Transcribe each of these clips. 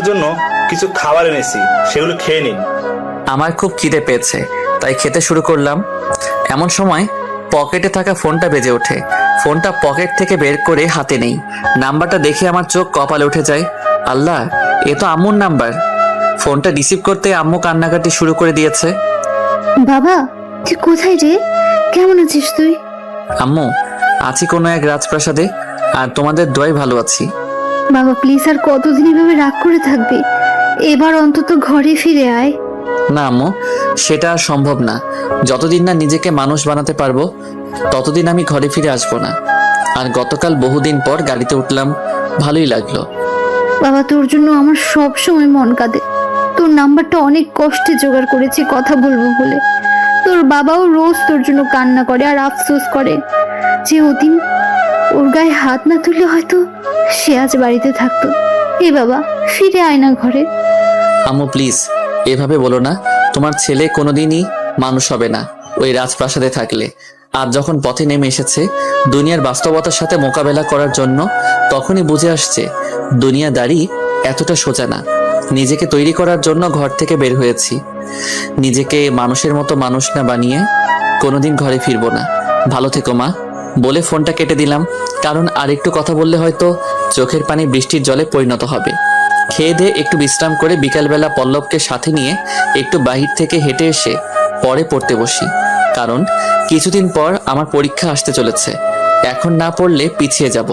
জন্য কিছু খাবার এনেছি, সেগুলো খেয়ে নিন। আমার খুব খিদে পেয়েছে, তাই খেতে শুরু করলাম। এমন সময় পকেটে থাকা ফোনটা বেজে ওঠে। ফোনটা পকেট থেকে বের করে হাতে নেই। নাম্বারটা দেখে আমার চোখ কপালে উঠে যায়। আল্লাহ, এ তো আম্মুর নাম্বার। ফোনটা রিসিভ করতে আম্মু কান্নাকাটি শুরু করে দিয়েছে। বাবা, তুই কোথায় রে? কেমন আছিস তুই? আম্মু, আছি কোনো এক রাজপ্রাসাদে, আর তোমাদের দোয়ায় ভালো আছি। বাবা প্লিজ, আর কতদিন এভাবে রাগ করে থাকবি? এবার অন্তত ঘরে ফিরে আয়। না আম্মু, সেটা আর সম্ভব না। যতদিন না নিজেকে মানুষ বানাতে পারবো ততদিন আমি ঘরে ফিরে আসবো না। আর গতকাল বহুদিন পর গাড়িতে উঠলাম, ভালোই লাগলো। বাবা, তোর জন্য আমার সব সময় মন কাঁদে। তোর নাম্বারটা অনেক কষ্টে জোগাড় করেছি কথা বলবো বলে। তোর বাবাও রোজ তোর জন্য কান্না করে আর আফসোস করে যে ওদিন ওর গায়ে হাত না তুললে হয়তো সে আজ বাড়িতে থাকতো। এ বাবা, ফিরে আয় না ঘরে। আম্মু প্লিজ, এভাবে বলো না। তোমার ছেলে কোনোদিনই মানুষ হবে না ওই রাজপ্রাসাদে থাকলে। আর যখন পথে নেমে এসেছে দুনিয়ার বাস্তবতার সাথে মোকাবেলা করার জন্য, তখনই বুঝে আসছে দুনিয়াদারি এতটা সোজা না। নিজেকে তৈরি করার জন্য ঘর থেকে বের হয়েছি। নিজেকে মানুষের মতো মানুষ না বানিয়ে কোনোদিন ঘরে ফিরবো না। ভালো থেকো মা, বলে ফোনটা কেটে দিলাম। কারণ আর একটু কথা বললে হয়তো চোখের পানি বৃষ্টির জলে পরিণত হবে। খেয়ে দিয়ে একটু বিশ্রাম করে বিকালবেলা পল্লবকে সাথে নিয়ে একটু বাহির থেকে হেঁটে এসে পরে পড়তে বসি। কারণ কিছুদিন পর আমার পরীক্ষা আসতে চলেছে। এখন না পড়লে পিছিয়ে যাব।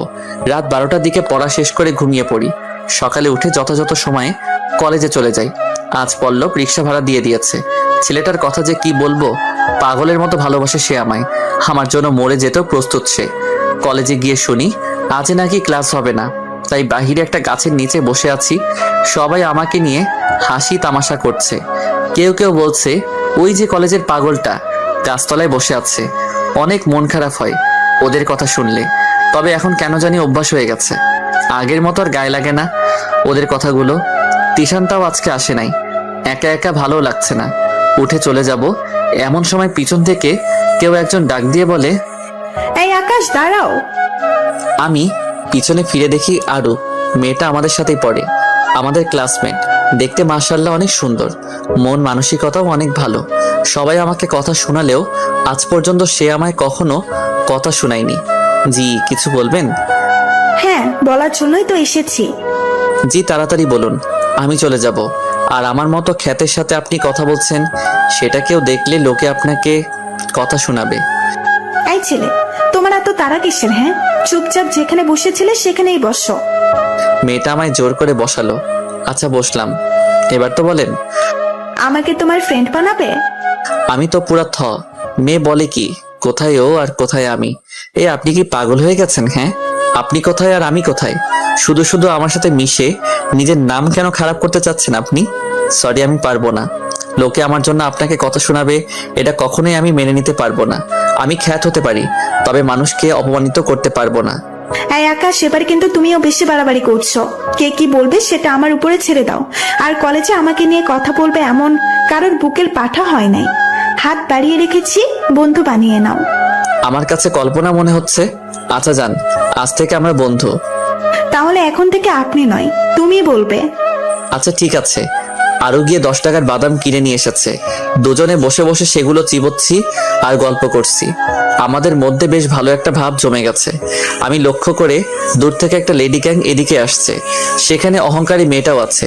রাত 12টার দিকে পড়া শেষ করে ঘুমিয়ে পড়ি। সকালে উঠে যথাযথ সময়ে কলেজে চলে যাই। আজ পল্লব রিক্সা ভাড়া দিয়ে দিয়েছে। ছেলেটার কথা যে কি বলবো, পাগলের মতো ভালোবাসে সে আমায়। আমার জন্য মরে যেতেও প্রস্তুত সে। কলেজে গিয়ে শুনি আজ নাকি ক্লাস হবে না, তাই বাহিরে একটা গাছের নিচে বসে আছি। সবাই আমাকে নিয়ে হাসি তামাশা করছে। কেউ কেউ বলছে ওই যে কলেজের পাগলটা গাছতলায় বসে আছে। অনেক মন খারাপ হয় ওদের কথা শুনলে। তবে এখন কেন জানি অভ্যাস হয়ে গেছে। আগের মতো আর গায়ে লাগে না ওদের কথাগুলো। তিশানটাও আজকে আসে নাই। একা একা ভালো লাগছে না, উঠে চলে যাব। এমন সময় পিছন থেকে কেউ একজন ডাক দিয়ে বলে, এই আকাশ, দাঁড়াও। আমি পিছনে ফিরে দেখি আরু। মেয়েটা আমাদের সাথেই পড়ে, আমাদের ক্লাসমেট। দেখতে মাশাআল্লাহ অনেক সুন্দর, মন মানসিকতাও অনেক ভালো। সবাই আমাকে কথা শোনালেও আজ পর্যন্ত সে আমায় কখনো কথা শোনায়নি। জি, কিছু বলবেন? হ্যাঁ, বলার জন্যই তো এসেছি। জি, তাড়াতাড়ি বলুন, আমি চলে যাব। আর আমার মতো খ্যাতের সাথে আপনি কথা বলছেন, সেটা কেউ দেখলে লোকে আপনাকে কথা শোনাবে। এই ছেলে, তোমার এত তাড়া কিসের? হ্যাঁ, চুপচাপ যেখানে বসেছিলে সেখানেই বসো। মেয়েটা আমায় জোর করে বসালো। আচ্ছা, বসলাম। এবার তো বলেন, আমাকে তোমার ফ্রেন্ড বানাবে? আমি তো পুরা থ। মেয়ে বলে কি, কোথায় ও আর কোথায় আমি? আপনি কি পাগল হয়ে গেছেন? হ্যাঁ, আপনি কোথায় আর আমি কোথায়? শুধু শুধু আমার সাথে মিশে নিজের নাম কেন খারাপ করতে চাচ্ছেন আপনি? সরি, আমি পারবো না। লোকে আমার জন্য আপনাকে কথা শোনাবে, এটা কখনোই আমি মেনে নিতে পারবো না। আমি খ্যাত হতে পারি, তবে মানুষকে অপমানিত করতে পারবো না। এই আকাশ, এবার কিন্তু তুমিও বেশি বাড়াবাড়ি করছো। কে কি বলবে সেটা আমার উপরে ছেড়ে দাও। আর কলেজে আমাকে নিয়ে কথা বলবে এমন কারোর বুকের পাঠা হয় নাই। হাত বাড়িয়ে রেখেছি, বন্ধু বানিয়ে নাও। আমার কাছে কল্পনা মনে হচ্ছে। আচ্ছা যান, আজ থেকে আমরা বন্ধু। তাহলে এখন থেকে আপনি নয়, তুমি বলবে। আচ্ছা ঠিক আছে। আরো গিয়ে 10 টাকার বাদাম কিনে নিয়ে এসেছে। দুজনে বসে বসে সেগুলো চিবোচ্ছি আর গল্প করছি। আমাদের মধ্যে বেশ ভালো একটা ভাব জমে গেছে। আমি লক্ষ্য করে দূর থেকে একটা লেডি গ্যাং এদিকে আসছে। সেখানে অহংকারী মেয়েটাও আছে।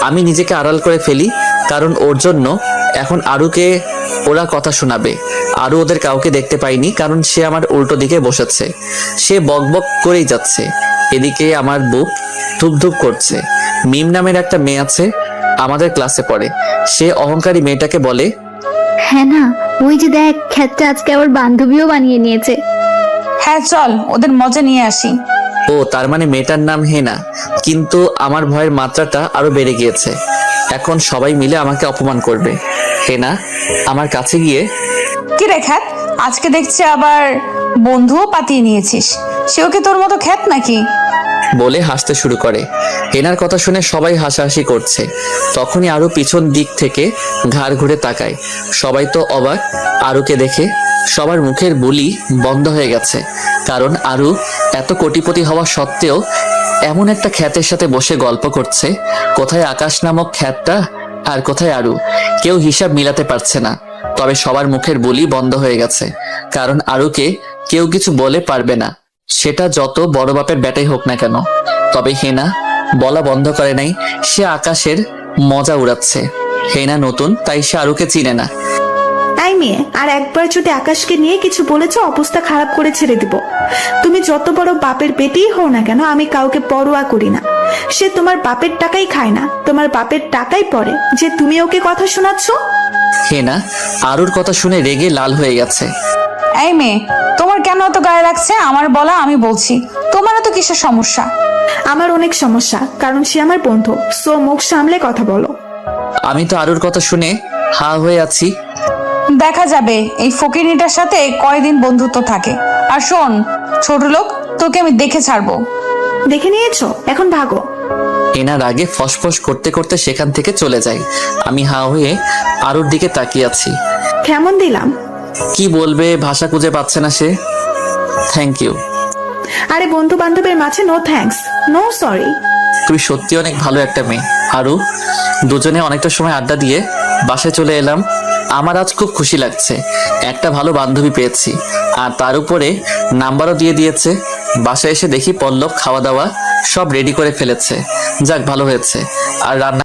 আমি নিজেকে আড়াল করে ফেলি, কারণ ওর জন্য এখন আরুকে ওরা কথা শোনাবে। আরু ওদের কাউকে দেখতে পাইনি, কারণ সে আমার উল্টো দিকে বসেছে। সে বকবক করেই যাচ্ছে। এদিকে আমার বুক ধুপধুপ করছে। মিম নামের একটা মেয়ে আছে, আমাদের ক্লাসে পড়ে। সে অহংকারী মেয়েটাকে বলে, হ্যাঁ না, ওই যে দেখ, খ্যাতটা আজকে আবার বান্ধবীও বানিয়ে নিয়েছে। হ্যাঁ চল, ওদের মজা নিয়ে আসি। ও তার মানে মেয়েটার নাম হেনা। কিন্তু আমার ভয়ের মাত্রাটা আরো বেড়ে গিয়েছে। এখন সবাই মিলে আমাকে অপমান করবে। হেনা আমার কাছে গিয়ে, কি রে খ্যাত, আজকে দেখছি আবার বন্ধুও পাতিয়ে নিয়েছিস। সেও কি তোর মতো খ্যাত নাকি? বলে হাসতে শুরু করে। হেনার কথা শুনে সবাই হাসাহাসি করছে। তখনই আরু পিছন দিক থেকে ঘাড় ঘুরে তাকায়। সবাই তো অবাক আরুকে দেখে। সবার মুখের বুলি বন্ধ হয়ে গেছে, কারণ আরু এত কোটিপতি হওয়া সত্ত্বেও এমন একটা খ্যাতের সাথে বসে গল্প করছে, কোথায় আকাশ নামক খ্যাতটা আর কোথায় আরু, কেউ হিসাব মিলাতে পারছে না। তবে সবার মুখের বুলি বন্ধ হয়ে গেছে, কারণ আরুকে কেউ কিছু বলে পারবে না, সেটা যত বড় বাপের ব্যাটাই হোক না কেন। তবে হেনা বলা বন্ধ করে নাই, সে আকাশের মজা উড়াচ্ছে। হেনা নতুন, তাই সে আরুকে চিনে না। এই মেয়ে, আর একবার যদি আকাশকে নিয়ে কিছু বলেছ, অবস্থা খারাপ করে ছেড়ে দিব। তুমি যত বড় বাপের বেটিই হও না কেন, আমি কাউকে পরোয়া করি না। সে তোমার বাপের টাকাই খায় না, তোমার বাপের টাকাই পড়ে যে তুমি ওকে কথা শোনাচ্ছ। হেনা আরুর কথা শুনে রেগে লাল হয়ে গেছে। এই মেয়ে, তোমার কেন এত গায়ে লাগছে? আমার বলা আমি বলছি, তোমার এত কিসের সমস্যা? আমার অনেক সমস্যা, কারণ সে আমার বন্ধু। সো মুখ সামলে কথা বলো। আমি তো আরুর কথা শুনে হা হয়ে আছি। দেখা যাবে এই ফকিরনিটার সাথে কয়দিন বন্ধুত্ব থাকে। আর শোন ছোট লোক, তোকে আমি দেখে ছাড়বো। দেখে নিয়েছো, এখন ভাগো। হেনার আগে ফসফস করতে করতে সেখান থেকে চলে যায়। আমি হা হয়ে আরুর দিকে তাকিয়ে আছি। কেমন দিলাম? কি বলবে ভাষা খুঁজে পাচ্ছে না সে। Thank you. আরে বন্ধু বান্ধবের মাঝে নো থ্যাঙ্কস, নো সরি। তুমি সত্যি অনেক ভালো একটা মেয়ে আরু। দুজনে অনেকটা সময় আড্ডা দিয়ে বাসায় চলে এলাম। আমার আজ খুব খুশি লাগছে, একটা ভালো বান্ধবী পেয়েছি, আর তার উপরে নাম্বারও দিয়ে দিয়েছে। বাসায় এসে দেখি পল্লব খাওয়া দাওয়া সব রেডি করে ফেলেছে। যাক, ভালো হয়েছে। আর রান্না